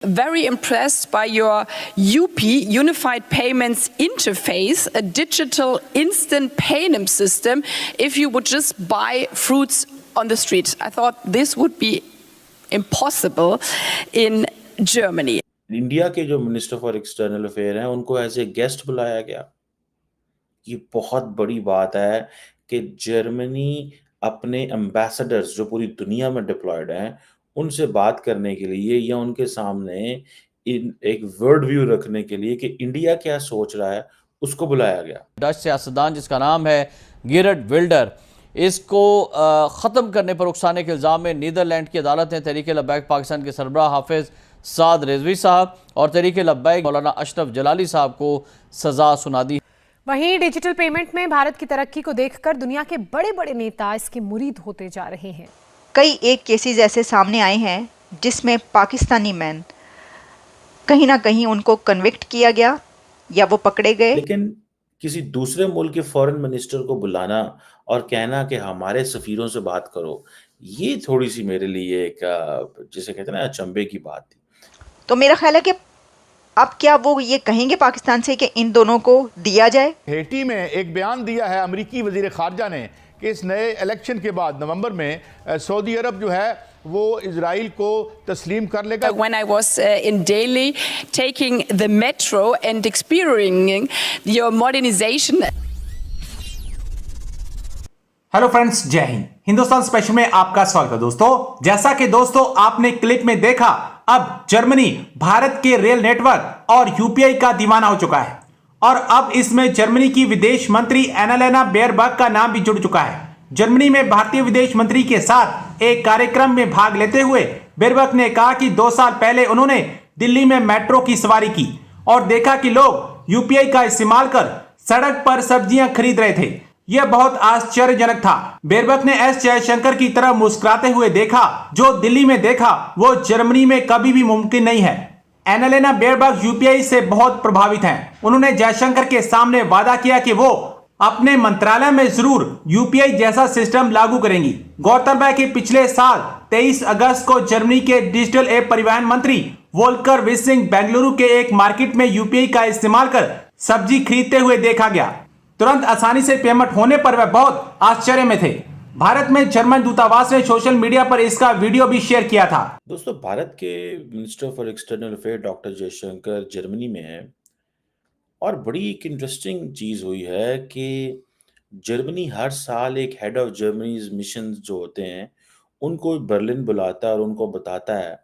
very impressed by your UP, Unified Payments Interface, a digital instant payment system if you would just buy fruits on the street. I thought this would be impossible in Germany. India के जो minister for external affair हैं उनको as a guest बुलाया गया। ये बहुत बड़ी बात है कि जर्मनी अपने एम्बेसडर्स जो पूरी दुनिया में डिप्लॉयड हैं उनसे बात करने के लिए या उनके सामने एक वर्ल्ड व्यू रखने के लिए कि इंडिया क्या सोच रहा है उसको बुलाया गया। डच सियासतदान जिसका नाम है गिरट विल्डर, इसको ख़त्म करने पर उकसाने के इल्ज़ाम में नीदरलैंड की अदालत ने तहरीक लब्बैक पाकिस्तान के सरबराह हाफिज साद रिजवी साहब और तहरीक लब्बैक मौलाना अशरफ जलाली साहब को सजा सुना दी। वहीं डिजिटल पेमेंट में भारत की तरक्की को देखकर दुनिया के बड़े बड़े नेता इसके मुरीद होते जा रहे हैं। कई एक केसेस ऐसे सामने आए हैं जिसमें पाकिस्तानी मैन कहीं ना कहीं उनको कन्विक्ट किया गया या वो पकड़े गए। लेकिन किसी दूसरे मुल्क के फॉरेन मिनिस्टर को बुलाना और कहना कि हमारे सफीरों से बात करो, ये थोड़ी सी मेरे लिए एक जिसे कहते हैं ना अचंभे की बात थी। तो मेरा ख्याल है कि अब क्या वो ये कहेंगे पाकिस्तान से कि इन दोनों को दिया जाए। हेटी में एक बयान दिया है अमेरिकी वजीर खारजा ने कि इस नए इलेक्शन के बाद नवंबर में सऊदी अरब जो है वो इजराइल को तस्लीम कर लेगा। When I was in Delhi taking the metro and experiencing your modernization. Hello friends, जय हिंद। हिंदुस्तान स्पेशल में आपका स्वागत है दोस्तों। जैसा कि दोस्तों आपने क्लिप में देखा, अब जर्मनी भारत के रेल नेटवर्क और यूपीआई का दीवाना हो चुका है और अब इसमें जर्मनी की विदेश मंत्री एनालेना बेयरबक का नाम भी जुड़ चुका है। जर्मनी में भारतीय विदेश मंत्री के साथ एक कार्यक्रम में भाग लेते हुए बेयरबक ने कहा कि 2 साल पहले उन्होंने दिल्ली में मेट्रो की सवारी की और देखा कि लोग यूपीआई का इस्तेमाल कर सड़क पर सब्जियां खरीद रहे थे। यह बहुत आश्चर्यजनक था। बेयरबक ने एस जयशंकर की तरह मुस्कुराते हुए देखा। जो दिल्ली में देखा वो जर्मनी में कभी भी मुमकिन नहीं है। एनालेना बेयरबक यूपीआई से बहुत प्रभावित हैं। उन्होंने जयशंकर के सामने वादा किया कि वो अपने मंत्रालय में जरूर यूपीआई जैसा सिस्टम लागू करेंगी। गौरतलब है कि पिछले साल 23 अगस्त को जर्मनी के डिजिटल एप परिवहन मंत्री वोल्कर विसिंग बेंगलुरु के एक मार्केट में यूपीआई का इस्तेमाल कर सब्जी खरीदते हुए देखा गया। तुरंत आसानी से पेमेंट होने पर वह बहुत आश्चर्य में थे। भारत में जर्मन दूतावास ने सोशल मीडिया पर इसका वीडियो भी शेयर किया था। दोस्तों, भारत के minister for external affair doctor Jaishankar Germany में है और बड़ी एक इंटरेस्टिंग चीज हुई है कि जर्मनी हर साल एक हेड ऑफ जर्मनीज मिशन जो होते हैं उनको बर्लिन बुलाता है और उनको बताता है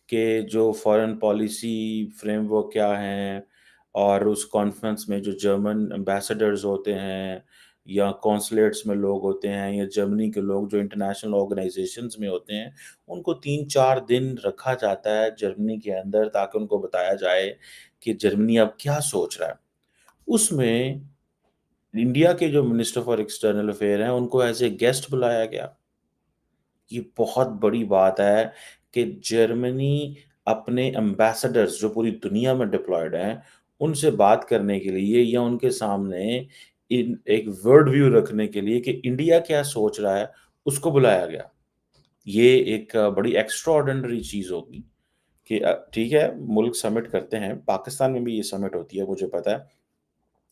कि जो फॉरेन पॉलिसी फ्रेमवर्क क्या है और उस कॉन्फ्रेंस में जो जर्मन एम्बेसडर्स होते हैं या कॉन्सुलेट्स में लोग होते हैं या जर्मनी के लोग जो इंटरनेशनल ऑर्गेनाइजेशंस में होते हैं उनको 3-4 दिन रखा जाता है जर्मनी के अंदर ताकि उनको बताया जाए कि जर्मनी अब क्या सोच रहा है। उसमें इंडिया के जो मिनिस्टर फॉर एक्सटर्नल अफेयर हैं उनको एज ए गेस्ट बुलाया गया। ये बहुत बड़ी बात है कि जर्मनी अपने एम्बेसडर्स जो पूरी दुनिया में डिप्लॉयड हैं उनसे बात करने के लिए या उनके सामने एक वर्ल्ड व्यू रखने के लिए कि इंडिया क्या सोच रहा है उसको बुलाया गया। ये एक बड़ी एक्स्ट्राऑर्डिनरी चीज होगी कि ठीक है, मुल्क समिट करते हैं, पाकिस्तान में भी ये समिट होती है, मुझे पता है।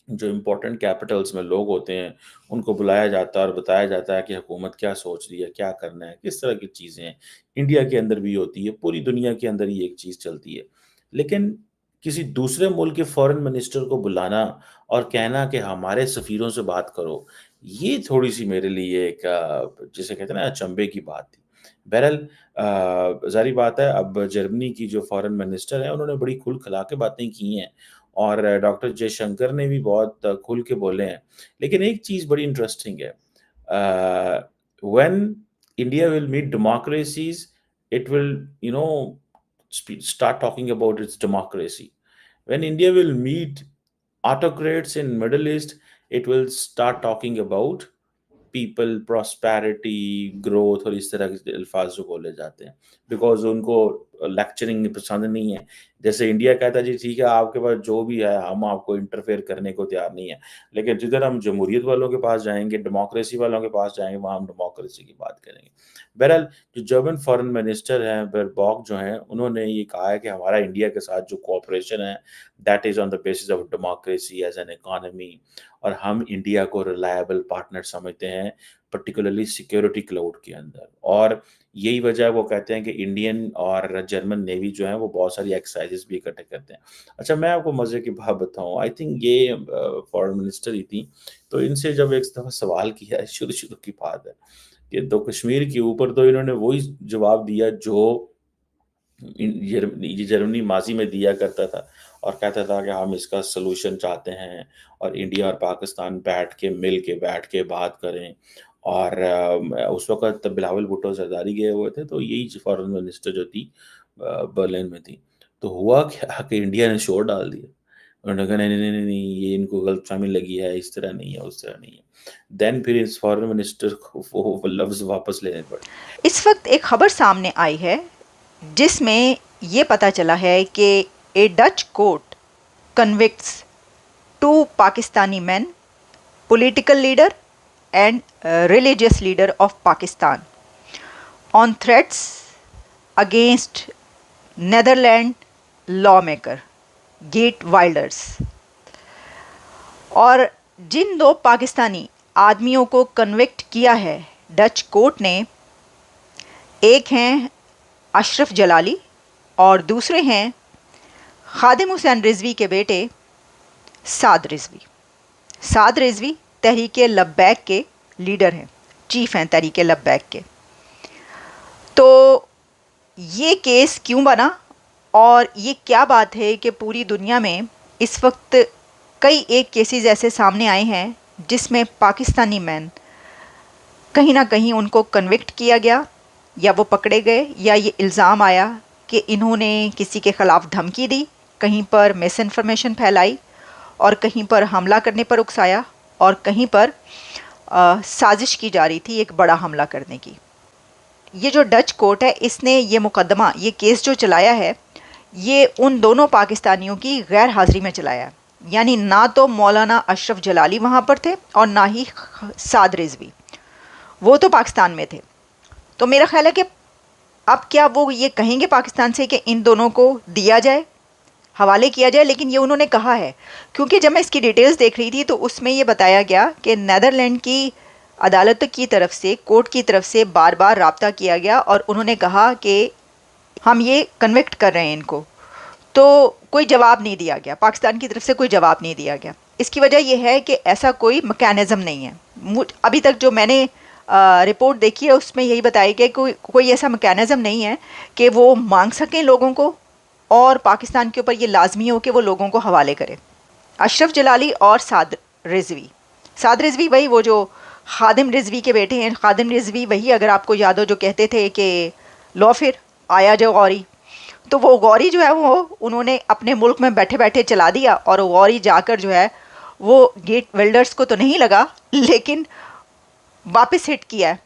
जो इम्पोर्टेंट कैपिटल्स में लोग होते हैं उनको बुलाया जाता है और बताया जाता है कि हुकूमत क्या सोच रही है, क्या करना है, किस तरह की चीज़ें हैं। इंडिया के अंदर भी होती है, पूरी दुनिया के अंदर ही एक चीज़ चलती है। लेकिन किसी दूसरे मुल्क के फॉरेन मिनिस्टर को बुलाना और कहना कि हमारे सफीरों से बात करो, ये थोड़ी सी मेरे लिए एक जिसे कहते हैं ना अचंभे की बात थी। बहरहाल ज़ाहिर बात है, अब जर्मनी की जो फॉरेन मिनिस्टर है उन्होंने बड़ी खुल खला के बातें की हैं और डॉक्टर जयशंकर ने भी बहुत खुल के बोले हैं। लेकिन एक चीज़ बड़ी इंटरेस्टिंग है, when India will meet democracies it will start talking about its democracy. When India will meet autocrats in Middle East, it will start talking about people, prosperity, growth और इस तरह के अल्फाज जो बोले जाते हैं, बिकॉज उनको लेक्चरिंग पसंद नहीं है। जैसे इंडिया कहता है जी ठीक है आपके पास जो भी है हम आपको इंटरफेयर करने को तैयार नहीं है। लेकिन जिधर हम जमहूरियत वालों के पास जाएँगे, डेमोक्रेसी वालों के पास जाएँगे, वहाँ हम डेमोक्रेसी की बात करेंगे। बहरहाल जो जर्मन फॉरेन मिनिस्टर हैं बेरबॉक जो हैं, उन्होंने ये कहा है कि हमारा इंडिया के साथ जो कोऑपरेशन है that is on the basis of democracy as an economy और हम इंडिया को रिलायबल पार्टनर समझते हैं, पर्टिकुलरली सिक्योरिटी क्लाउड के अंदर। और यही वजह है वो कहते हैं कि इंडियन और जर्मन नेवी जो है वो बहुत सारी एक्सरसाइज़ेज़ भी इकट्ठे करते हैं। अच्छा मैं आपको मज़े की बात बताऊँ, आई थिंक ये फॉरेन मिनिस्टर ही थी, तो इनसे जब एक दफ़ा सवाल किया शुरू-शुरू की बात है, कि तो कश्मीर के ऊपर तो इन्होंने वही जवाब दिया जो जर्मनी माज़ी में दिया करता था और कहता था कि हम इसका सॉल्यूशन चाहते हैं और इंडिया और पाकिस्तान मिल के बैठ के बात करें। और उस वक़्त बिलावल भुट्टो ज़रदारी गए हुए थे, तो यही फॉरेन मिनिस्टर जो थी बर्लिन में थी। तो हुआ क्या कि इंडिया ने शोर डाल दिया। उन्होंने कहा नहीं, नहीं, नहीं, नहीं, ये इनको गलतफ़हमी लगी है, इस तरह नहीं है, उस तरह नहीं है। देन फिर इस फॉरेन मिनिस्टर को वो लफ्ज़ वापस लेने पड़े। इस वक्त एक खबर सामने आई है जिसमें ये पता चला है कि a Dutch court convicts 2 Pakistani men, political leader and religious leader of Pakistan on threats against Netherlands lawmaker Geert Wilders। और जिन 2 पाकिस्तानी आदमियों को कन्विक्ट किया है डच कोर्ट ने, एक हैं अशरफ जलाली और दूसरे हैं खादिम हुसैन रिजवी के बेटे साद रिजवी। साद रिजवी तहरीक लब्बैक के लीडर हैं, चीफ हैं तहरीक लब्बैक के। तो ये केस क्यों बना और ये क्या बात है कि पूरी दुनिया में इस वक्त कई एक केसेस ऐसे सामने आए हैं जिसमें पाकिस्तानी मैन कहीं ना कहीं उनको कन्विक्ट किया गया या वो पकड़े गए या ये इल्ज़ाम आया कि इन्होंने किसी के ख़िलाफ़ धमकी दी, कहीं पर मिस इन्फॉर्मेशन फैलाई और कहीं पर हमला करने पर उकसाया और कहीं पर साजिश की जा रही थी एक बड़ा हमला करने की। ये जो डच कोर्ट है इसने ये मुकदमा, ये केस जो चलाया है, ये उन दोनों पाकिस्तानियों की गैर हाज़िरी में चलाया। यानी ना तो मौलाना अशरफ जलाली वहाँ पर थे और ना ही साद रिजवी, वो तो पाकिस्तान में थे। तो मेरा ख्याल है कि अब क्या वो ये कहेंगे पाकिस्तान से कि इन दोनों को दिया जाए, हवाले किया जाए। लेकिन ये उन्होंने कहा है, क्योंकि जब मैं इसकी डिटेल्स देख रही थी तो उसमें ये बताया गया कि नेदरलैंड की अदालत की तरफ से, कोर्ट की तरफ से बार बार राब्ता किया गया और उन्होंने कहा कि हम ये कन्विक्ट कर रहे हैं इनको, तो कोई जवाब नहीं दिया गया, पाकिस्तान की तरफ से कोई जवाब नहीं दिया गया। इसकी वजह यह है कि ऐसा कोई मैकेनिज़्म नहीं है। अभी तक जो मैंने रिपोर्ट देखी है उसमें यही बताया गया कि कोई ऐसा मैकेनिज़्म नहीं है कि वो मांग सकें लोगों को और पाकिस्तान के ऊपर ये लाजमी हो कि वो लोगों को हवाले करे। अशरफ जलाली और साद रिजवी वही वो जो खादिम रिजवी के बेटे हैं। खादिम रिजवी वही, अगर आपको याद हो, जो कहते थे कि लो फिर आया जो गौरी, तो वो गौरी जो है वो उन्होंने अपने मुल्क में बैठे बैठे चला दिया और गौरी जाकर जो है वो गेट वेल्डर्स को तो नहीं लगा लेकिन वापस हिट किया है